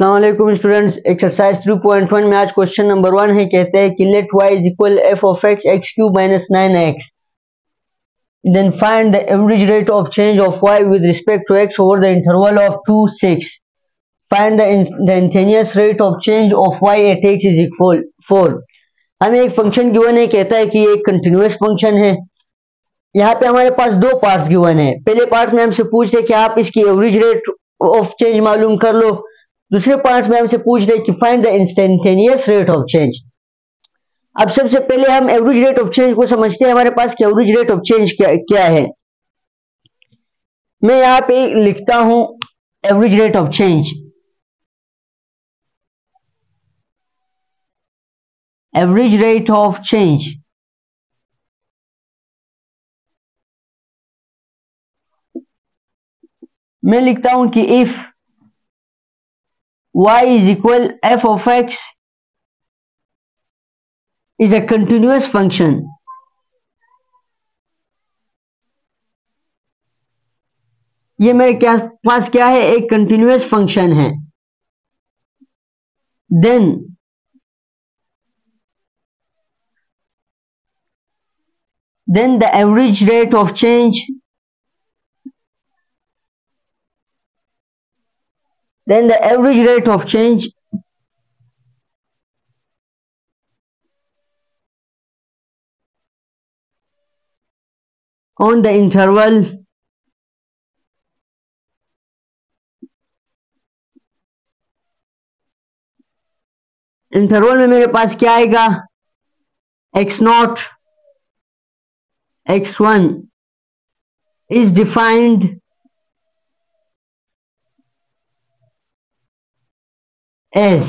अस्सलाम वालेकुम students. Exercise 3.1 में आज क्वेश्चन नंबर 1 है। कहते हैं कि let y is equal f of x x cube minus 9x, then find the average rate of change of y with respect to x over the interval of 2 6। Find the instantaneous rate of change of y at x is equal 4। हमें एक function given है, कहता है कि एक continuous function है। यहाँ पे हमारे पास दो पार्ट्स गिवन है। पहले पार्ट में हमसे पूछते हैं कि आप इसकी एवरेज रेट ऑफ चेंज मालूम कर लो। दूसरे पार्ट में हमसे पूछ रहे कि find the instantaneous rate of change. अब सबसे पहले हम एवरेज रेट ऑफ चेंज को समझते हैं। हमारे पास एवरेज रेट ऑफ चेंज क्या है। मैं यहाँ पे लिखता हूं average rate of change. Average rate of change मैं लिखता हूं कि if y is equal f of x is a continuous function, ये मेरे पास क्या है, एक कंटिन्यूअस फंक्शन है। then the average rate of change on the interval में मेरे पास क्या आएगा, x0 x1 is defined as।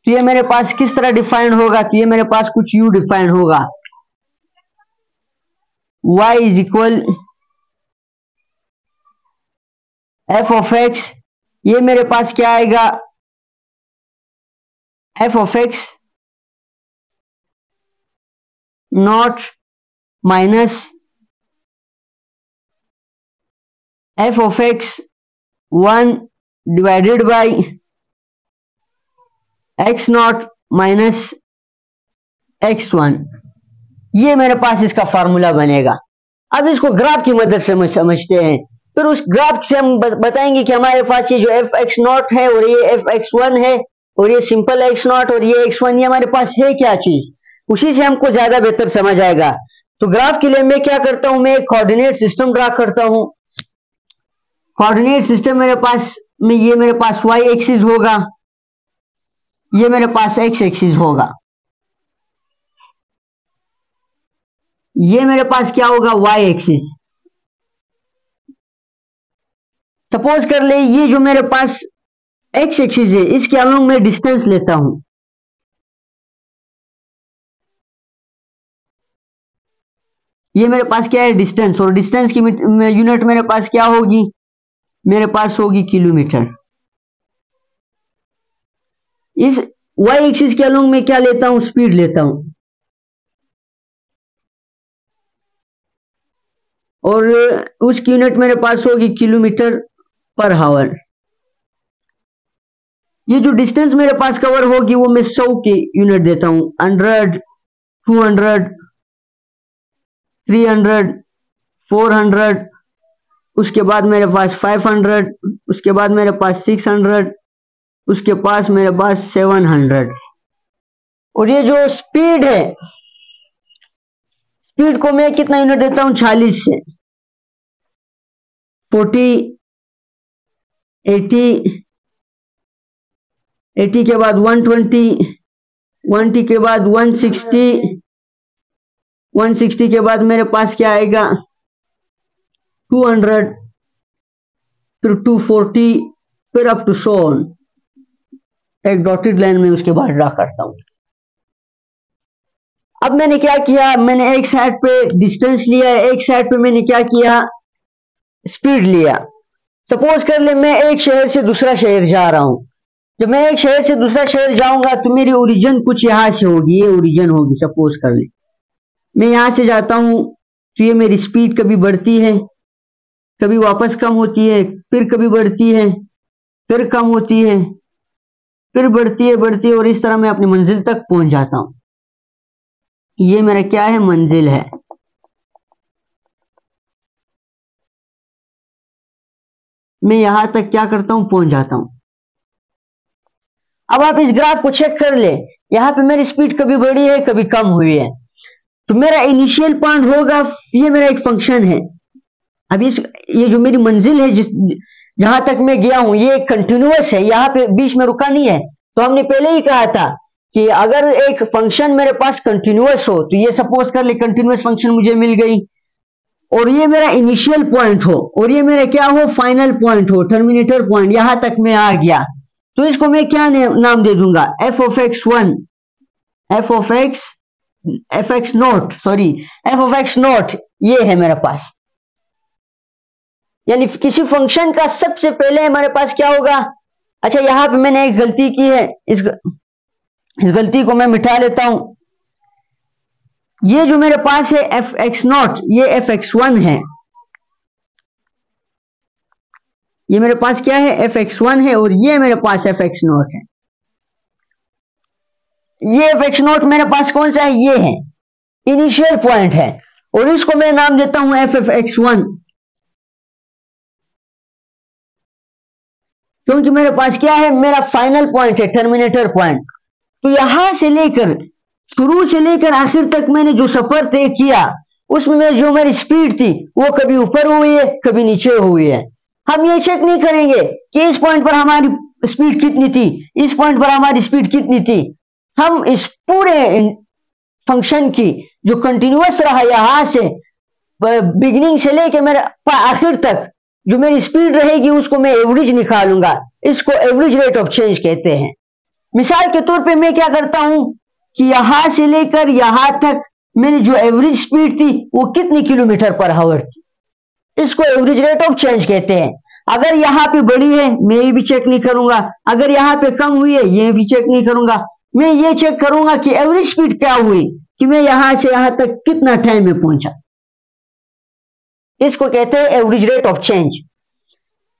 तो ये मेरे पास किस तरह डिफाइंड होगा, तो ये मेरे पास कुछ यू डिफाइंड होगा। y is equal f of x, ये मेरे पास क्या आएगा, f of x not minus f of x 1 divided by x not minus x1। ये मेरे पास इसका फार्मूला बनेगा। अब इसको ग्राफ की मदद से समझते हैं। फिर उस ग्राफ से हम बताएंगे कि हमारे पास ये जो एफ एक्स नॉट है और ये एफ एक्स वन है और ये सिंपल एक्स नॉट और ये x1, ये हमारे पास है क्या चीज, उसी से हमको ज्यादा बेहतर समझ आएगा। तो ग्राफ के लिए मैं क्या करता हूं, मैं एक कोऑर्डिनेट सिस्टम ड्रा करता हूं। कोऑर्डिनेट सिस्टम मेरे पास में ये मेरे पास y एक्सिस होगा, ये मेरे पास x एक्सिस होगा, ये मेरे पास क्या होगा, y एक्सिस। सपोज कर ले ये जो मेरे पास x एक्सिस है, इसके अलोंग मैं डिस्टेंस लेता हूं। ये मेरे पास क्या है, डिस्टेंस, और डिस्टेंस की यूनिट मेरे पास क्या होगी, मेरे पास होगी किलोमीटर। इस y एक्सिस के अलोंग मैं क्या लेता हूं, स्पीड लेता हूं, और उसकी यूनिट मेरे पास होगी किलोमीटर पर हावर। ये जो डिस्टेंस मेरे पास कवर होगी वो मैं 100 की यूनिट देता हूं, 100, 200, 300, 400, उसके बाद मेरे पास 500, उसके बाद मेरे पास 600, उसके पास मेरे पास 700। और ये जो स्पीड है, स्पीड को मैं कितना यूनिट देता हूं, 40 से, 40, 80 के बाद 120, 120 के बाद 160, 160 के बाद मेरे पास क्या आएगा, 200, फिर 240, फिर अप टू 100। एक डॉटेड लाइन में उसके बाद ड्रा करता हूं। अब मैंने क्या किया, मैंने एक साइड पे डिस्टेंस लिया, एक साइड पे मैंने क्या किया, स्पीड लिया। सपोज कर ले मैं एक शहर से दूसरा शहर जा रहा हूं। जब मैं एक शहर से दूसरा शहर जाऊंगा तो मेरी ओरिजिन कुछ यहां से होगी, ये ओरिजिन होगी। सपोज कर ले मैं यहां से जाता हूं तो ये मेरी स्पीड कभी बढ़ती है, कभी वापस कम होती है, फिर कभी बढ़ती है, फिर कम होती है, फिर बढ़ती है और इस तरह मैं अपनी मंजिल तक पहुंच जाता हूं। ये मेरा क्या है, मंजिल है। मैं यहां तक क्या करता हूं, पहुंच जाता हूं। अब आप इस ग्राफ को चेक कर ले, यहां पे मेरी स्पीड कभी बढ़ी है कभी कम हुई है। तो मेरा इनिशियल पॉइंट होगा, ये मेरा एक फंक्शन है। अब ये जो मेरी मंजिल है, जहां तक मैं गया हूं, ये कंटिन्यूअस है, यहां पे बीच में रुका नहीं है। तो हमने पहले ही कहा था कि अगर एक फंक्शन मेरे पास कंटिन्यूअस हो, तो ये सपोज कर ले कंटिन्यूअस फंक्शन मुझे मिल गई, और ये मेरा इनिशियल पॉइंट हो, और ये मेरा क्या हो, फाइनल पॉइंट हो, टर्मिनेटर पॉइंट, यहां तक मैं आ गया। तो इसको मैं क्या नाम दे दूंगा, एफ ऑफ एक्स नॉट, ये है मेरे पास। यानी किसी फंक्शन का सबसे पहले हमारे पास क्या होगा। अच्छा, यहां पे मैंने एक गलती की है, इस गलती को मैं मिटा लेता हूं। ये जो मेरे पास है एफ एक्स नॉट, ये एफ एक्स वन है। ये मेरे पास क्या है, एफ एक्स वन है, और ये मेरे पास एफ एक्स नॉट है। ये एफ एक्स नॉट मेरे पास कौन सा है, ये है, इनिशियल पॉइंट है, और इसको मैं नाम देता हूं एफ एफ एक्स वन, क्योंकि मेरे पास क्या है, मेरा फाइनल पॉइंट है, टर्मिनेटर पॉइंट। तो यहां से लेकर, शुरू से लेकर आखिर तक मैंने जो सफर तय किया, उसमें जो मेरी स्पीड थी वो कभी ऊपर हुई है कभी नीचे हुई है। हम ये चेक नहीं करेंगे कि इस पॉइंट पर हमारी स्पीड कितनी थी, इस पॉइंट पर हमारी स्पीड कितनी थी। हम इस पूरे फंक्शन की जो कंटिन्यूअस रहा, यहां से बिगिनिंग से लेकर मेरे आखिर तक जो मेरी स्पीड रहेगी, उसको मैं एवरेज निकालूंगा। इसको एवरेज रेट ऑफ चेंज कहते हैं। मिसाल के तौर पे मैं क्या करता हूं कि यहां से लेकर यहां तक मेरी जो एवरेज स्पीड थी वो कितनी किलोमीटर पर आवर थी, इसको एवरेज रेट ऑफ चेंज कहते हैं। अगर यहां पे बढ़ी है मैं ये भी चेक नहीं करूंगा, अगर यहां पे कम हुई है ये भी चेक नहीं करूंगा। मैं ये चेक करूंगा कि एवरेज स्पीड क्या हुई, कि मैं यहां से यहां तक कितना टाइम में पहुंचा। इसको कहते हैं एवरेज रेट ऑफ चेंज।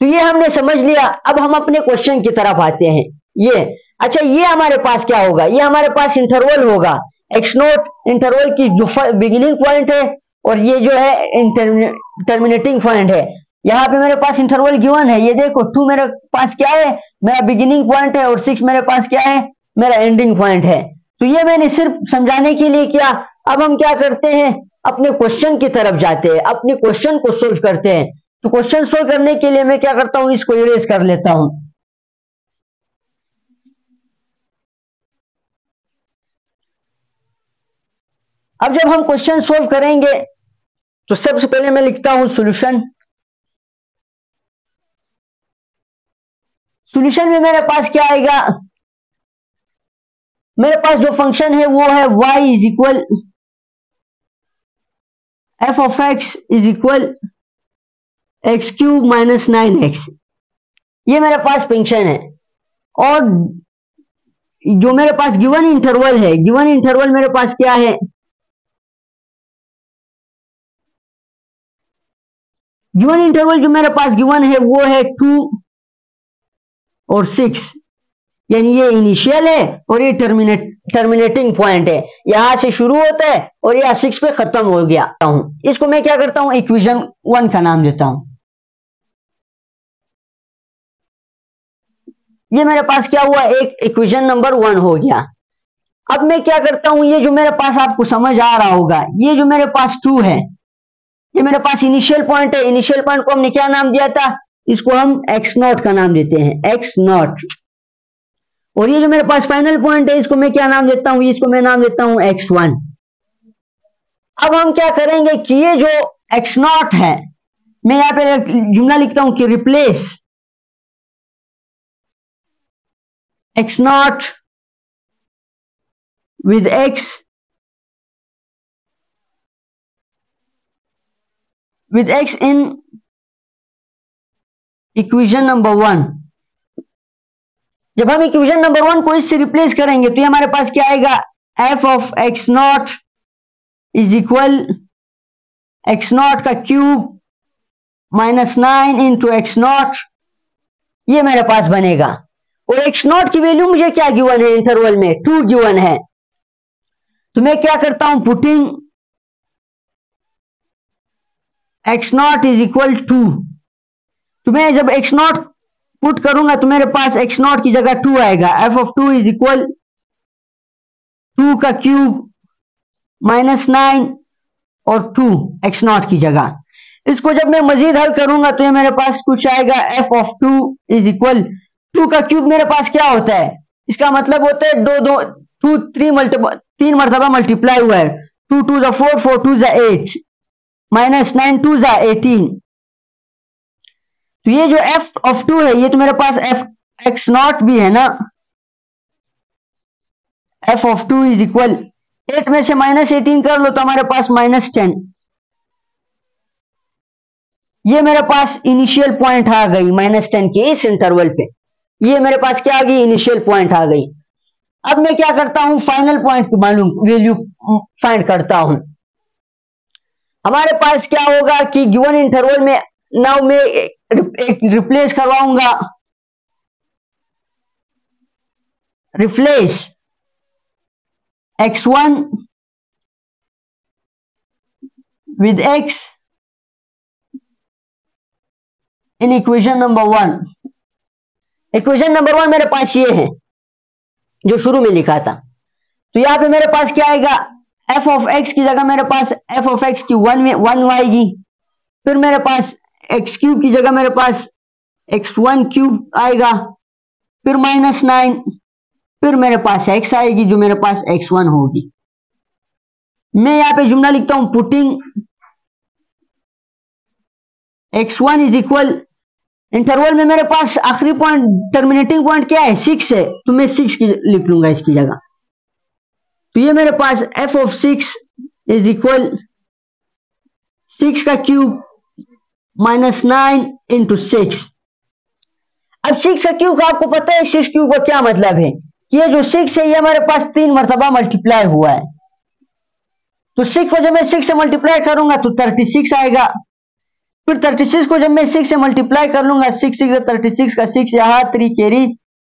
तो ये हमने समझ लिया। अब हम अपने क्वेश्चन की तरफ आते हैं। ये अच्छा, ये हमारे पास क्या होगा, ये हमारे पास इंटरवल होगा, एक्स नोट इंटरवल की जो बिगिनिंग पॉइंट है, और ये जो है टर्मिनेटिंग पॉइंट है। यहाँ पे मेरे पास इंटरवल गिवन है, ये देखो 2 मेरे पास क्या है, मेरा बिगिनिंग पॉइंट है, और 6 मेरे पास क्या है, मेरा एंडिंग पॉइंट है। तो ये मैंने सिर्फ समझाने के लिए किया। अब हम क्या करते हैं, अपने क्वेश्चन की तरफ जाते हैं, अपने क्वेश्चन को सोल्व करते हैं। तो क्वेश्चन सोल्व करने के लिए मैं क्या करता हूं, इसको इरेज कर लेता हूं। अब जब हम क्वेश्चन सोल्व करेंगे तो सबसे पहले मैं लिखता हूं सॉल्यूशन। सॉल्यूशन में मेरे पास क्या आएगा, मेरे पास जो फंक्शन है वो है y is equal f of x is equal x cube minus 9x। ये मेरे पास फंक्शन है, और जो मेरे पास गिवन इंटरवल है, गिवन इंटरवल मेरे पास क्या है, गिवन इंटरवल जो मेरे पास गिवन है वो है 2 और 6। यानी ये इनिशियल है और ये टर्मिनेटिंग पॉइंट है, यहां से शुरू होता है और यह 6 पे खत्म हो गया हूं। इसको मैं क्या करता हूं, इक्वेशन 1 का नाम देता हूं। ये मेरे पास क्या हुआ, एक इक्वेशन नंबर 1 हो गया। अब मैं क्या करता हूं, ये जो मेरे पास आपको समझ आ रहा होगा, ये जो मेरे पास 2 है, ये मेरे पास इनिशियल पॉइंट है। इनिशियल पॉइंट को हमने क्या नाम दिया था, इसको हम एक्स नॉट का नाम देते हैं, एक्स नॉट। और ये जो मेरे पास फाइनल पॉइंट है, इसको मैं क्या नाम देता हूं, इसको मैं नाम देता हूं x1। अब हम क्या करेंगे कि ये जो x नॉट है, मैं यहां पे जुमला लिखता हूं कि replace x not with x in equation number 1। जब हम इक्वेशन नंबर 1 को इससे रिप्लेस करेंगे तो हमारे पास क्या आएगा, F of X naught is equal X naught का cube minus 9 into X naught ये मेरे पास बनेगा। और एक्स नॉट की वैल्यू मुझे क्या गिवन है, इंटरवल में 2 गिवन है। तो मैं क्या करता हूं, putting x naught is equal 2। तो मैं जब एक्स नॉट पुट करूंगा तो मेरे पास एक्स नॉट की जगह 2 आएगा। एफ ऑफ 2 इज इक्वल 2 का क्यूब -9 और 2 एक्स नॉट की जगह। इसको जब मैं मजीद हल करूंगा तो ये मेरे पास कुछ आएगा, एफ ऑफ 2 इज इक्वल 2 का क्यूब मेरे पास क्या होता है, इसका मतलब होता है 3 मरतबा मल्टीप्लाई हुआ है। 2 2 ज़ा 4, 4 2 ज़ा 8, -9 2 ज़ा 18। तो ये जो एफ ऑफ 2 है ये तो मेरे पास एफ एक्स नॉट भी है ना। एफ ऑफ 2 इज इक्वल 8 में से -18 कर लो तो हमारे पास -10। ये मेरे पास इनिशियल पॉइंट आ गई -10 के इस इंटरवल पे। ये मेरे पास क्या आ गई, इनिशियल पॉइंट आ गई। अब मैं क्या करता हूं, फाइनल पॉइंट की मालूम वैल्यू फाइंड करता हूं। हमारे पास क्या होगा कि गिवन इंटरवल में नाउ मैं एक रिप्लेस करवाऊंगा, replace x1 with x in equation number 1। Equation number 1 मेरे पास ये है जो शुरू में लिखा था। तो यहां पे मेरे पास क्या आएगा, एफ ऑफ एक्स की जगह मेरे पास एफ ऑफ एक्स की 1 आएगी। फिर मेरे पास एक्स क्यूब की जगह मेरे पास x1 क्यूब आएगा, फिर -9, फिर मेरे पास x आएगी जो मेरे पास x1 होगी। मैं यहां पे जुमला लिखता हूं, putting x1 is equal, interval में मेरे पास आखिरी पॉइंट टर्मिनेटिंग पॉइंट क्या है, 6 है, तो मैं 6 की लिख लूंगा इसकी जगह। तो ये मेरे पास f ऑफ 6 इज इक्वल 6 का क्यूब -9 इंटू 6। अब 6 का क्यूब का आपको पता है 6 क्यूब का क्या मतलब है, कि ये जो 6 है ये हमारे पास 3 मरतबा मल्टीप्लाई हुआ है। तो 6 को जब मैं 6 से मल्टीप्लाई करूंगा तो 36 आएगा। फिर 36 को जब मैं 6 से मल्टीप्लाई कर लूंगा, 6 6 36 का 6 यहाँ 3 कैरी,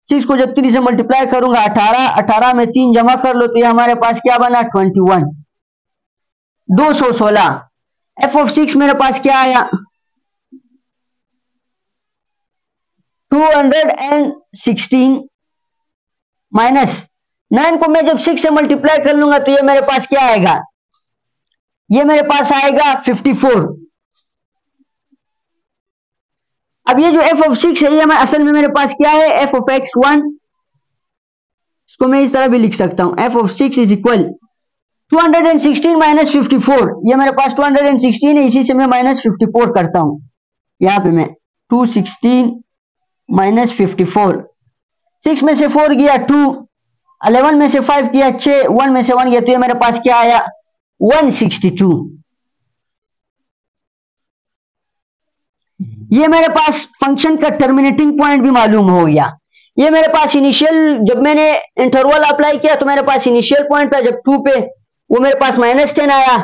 6 को जब 3 से मल्टीप्लाई करूंगा 18, 18 में 3 जमा कर लो तो ये हमारे पास क्या बना, 21, 216। एफ ऑफ 6 मेरे पास क्या आया, 216 माइनस 9 को मैं जब 6 से मल्टीप्लाई कर लूंगा तो ये मेरे पास क्या आएगा, ये मेरे पास आएगा 54। अब ये जो f ऑफ 6 है ये मैं असल में मेरे पास क्या है, f ऑफ x1, इसको मैं इस तरह भी लिख सकता हूं, f of 6 is equal 216 minus 54। ये मेरे पास 216 है, इसी से मैं -54 करता हूं। यहां पे मैं 216 माइनस 54, 6 में से 4 गया 2, 11 में से 5 किया 6, 1 में से 1 गया तो ये मेरे पास क्या आया, 162। ये मेरे पास फंक्शन का टर्मिनेटिंग पॉइंट भी मालूम हो गया। ये मेरे पास इनिशियल, जब मैंने इंटरवल अप्लाई किया तो मेरे पास इनिशियल पॉइंट था जब 2 पे, वो मेरे पास -10 आया,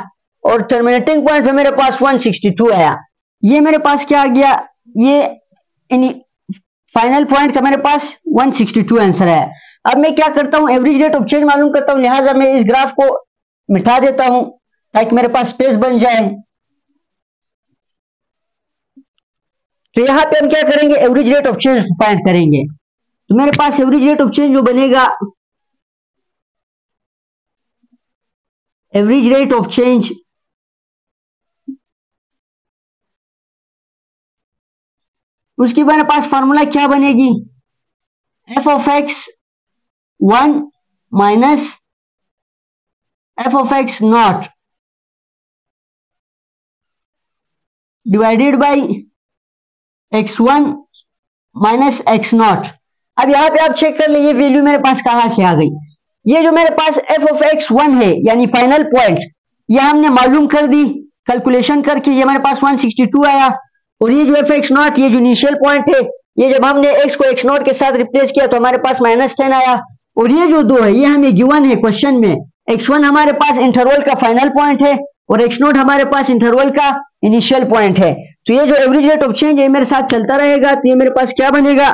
और टर्मिनेटिंग पॉइंट पे मेरे पास 162 आया। ये मेरे पास क्या आ गया, ये फाइनल पॉइंट का मेरे पास 162 आंसर है। अब मैं क्या करता हूं, एवरेज रेट ऑफ चेंज मालूम करता हूं, लिहाजा मैं इस ग्राफ को मिटा देता हूं ताकि मेरे पास स्पेस बन जाए। तो यहां पे हम क्या करेंगे, average rate of change find करेंगे। तो मेरे पास एवरेज रेट ऑफ चेंज जो बनेगा, एवरेज रेट ऑफ चेंज उसकी मेरे पास फॉर्मूला क्या बनेगी, F of x 1 minus F of X not divided by x1 minus x not. अब यहां पे आप चेक कर ले ये वैल्यू मेरे पास कहां से आ गई। ये जो मेरे पास f ऑफ x1 है यानी फाइनल पॉइंट, ये हमने मालूम कर दी कैलकुलेशन करके, ये मेरे पास 162 आया। और ये जो f x नॉट, ये जो इनिशियल पॉइंट है, ये जब हमने x को x नॉट के साथ रिप्लेस किया तो हमारे पास -10 आया। और ये जो 2 है ये हमें गिवन है क्वेश्चन में, x1 हमारे पास इंटरवल का फाइनल पॉइंट है और x नॉट हमारे पास इंटरवल का इनिशियल पॉइंट है। तो ये जो एवरेज रेट ऑफ चेंज है मेरे साथ चलता रहेगा। तो ये मेरे पास क्या बनेगा,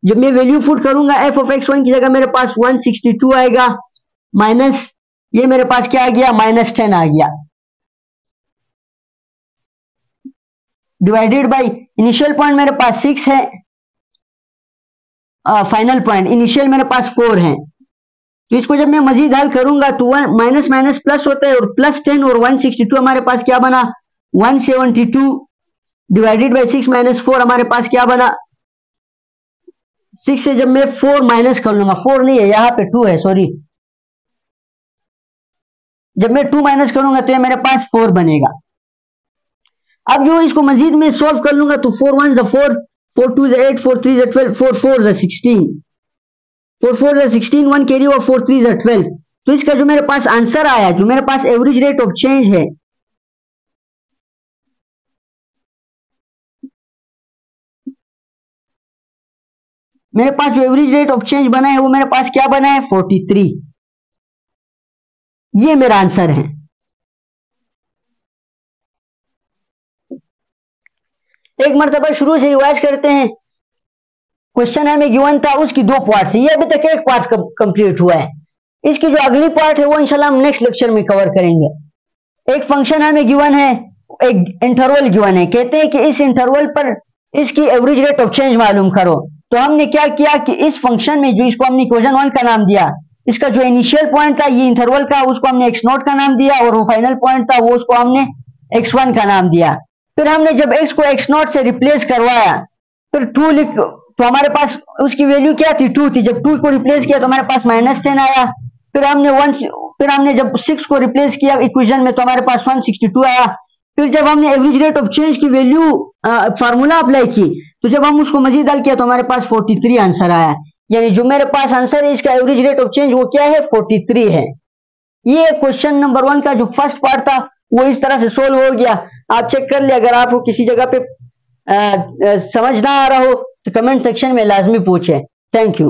जब मैं वैल्यू पुट करूंगा एफ ऑफ एक्स वन की जगह मेरे पास 162 आएगा, माइनस ये मेरे पास क्या आ गया, -10 आ गया, डिवाइडेड बाई इनिशियल पॉइंट मेरे पास 6 है, फाइनल पॉइंट इनिशियल मेरे पास 4 है। तो इसको जब मैं मजीद हल करूंगा तो माइनस माइनस प्लस होता है, और +10 और 162 हमारे पास क्या बना, 172 डिवाइडेड बाई 6 - 4 हमारे पास क्या बना, 6 से जब मैं 4 माइनस कर लूंगा, 4 नहीं है यहाँ पे 2 है, सॉरी, जब मैं 2 माइनस करूंगा तो ये मेरे पास 4 बनेगा। अब जो इसको मजीद में सॉल्व कर लूंगा तो 4 1 = 4, 4 2 = 8, 4 3 = 12, 4 4 = 16, 4 4 = 16, 1 कैरी हुआ, 4 3 = 12। तो इसका जो मेरे पास आंसर आया, जो मेरे पास एवरेज रेट ऑफ चेंज है, मेरे पास जो एवरेज रेट ऑफ चेंज बना है वो मेरे पास क्या बना है, 43। ये मेरा आंसर है। एक मरतबा शुरू से रिवाइज करते हैं। क्वेश्चन हमें गिवन था, उसकी 2 पार्ट्स है, ये अभी तक एक पार्ट कंप्लीट हुआ है। इसकी जो अगली पार्ट है वो इंशाल्लाह हम नेक्स्ट लेक्चर में कवर करेंगे। एक फंक्शन हमें गिवन है, एक इंटरवल गिवन है, कहते हैं कि इस इंटरवल पर इसकी एवरेज रेट ऑफ चेंज मालूम करो। तो हमने क्या किया कि इस फंक्शन में जो इसको हमने इक्वेशन 1 का नाम दिया, इसका जो इनिशियल पॉइंट था ये इंटरवल का, उसको हमने x0 का नाम दिया, और वो फाइनल पॉइंट था वो उसको हमने x1 का नाम दिया। फिर हमने जब x को x0 से रिप्लेस करवाया, फिर 2 लिख, तो हमारे पास उसकी वैल्यू क्या थी, 2 थी। जब 2 को रिप्लेस किया तो हमारे पास -10 आया। फिर हमने जब 6 को रिप्लेस किया इक्वेशन में तो हमारे पास 162 आया। फिर जब हमने एवरेज रेट ऑफ चेंज की वैल्यू फार्मूला अप्लाई की, तो जब हम उसको मजीद हल किया तो हमारे पास 43 आंसर आया। यानी जो मेरे पास आंसर है इसका एवरेज रेट ऑफ चेंज वो क्या है, 43 है। ये क्वेश्चन नंबर 1 का जो फर्स्ट पार्ट था वो इस तरह से सोल्व हो गया। आप चेक कर ले, अगर आपको किसी जगह पे समझ ना आ रहा हो तो कमेंट सेक्शन में लाजमी पूछें। Thank you.